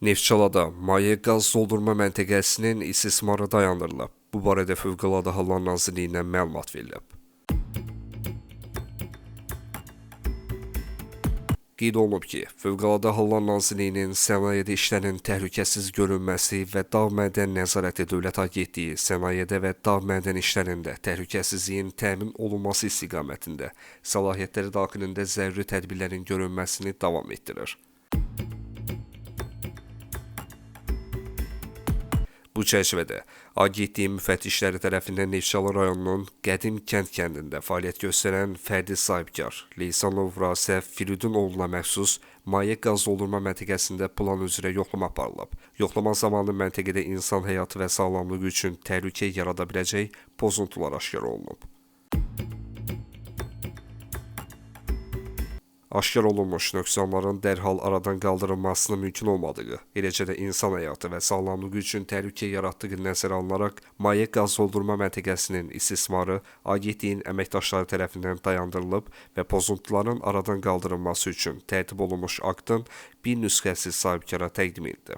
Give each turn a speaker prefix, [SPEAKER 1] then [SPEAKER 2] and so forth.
[SPEAKER 1] Neftçalada maye qaz doldurma məntəqəsinin istismarı dayandırılıb. Bu barədə Fövqəladə Hallar Nazirliyindən məlumat verilib. Qeyd olunub ki, Fövqəladə Hallar Nazirliyinin Sənayedə işlərin təhlükəsiz görünməsi və Dağ Mədən Nəzarəti Dövlət Agentliyi sənayedə və dağ mədən işlərində təhlükəsizliyin təmin olunması istiqamətində səlahiyyətləri daxilində zəruri tədbirlərin görülməsini davam etdirir. Bu çərçivədə Agentliyin müfəttişləri tərəfindən Neftçala rayonunun Qədim kəndində fəaliyyət göstərən fərdi sahibkar Leysanov Rasəf Firidun oğluna məxsus maye qaz doldurma məntəqəsində plan üzrə yoxlama aparılıb. Yoxlama zamanı məntəqədə insan həyatı və sağlamlığı üçün təhlükə yarada biləcək pozuntular aşkar olunub. Aşkar olunmuş nöqsanların dərhal aradan qaldırılmasının mümkün olmadığı, eləcə də insan həyatı və sağlamlığı üçün təhlükə yaratdığı nəzərə alınaraq maye qaz doldurma məntəqəsinin istismarı Agentliyin əməkdaşları tərəfindən dayandırılıb və pozuntuların aradan qaldırılması üçün tərtib olunmuş aktın bir nüsxəsi sahibkara təqdim edildi.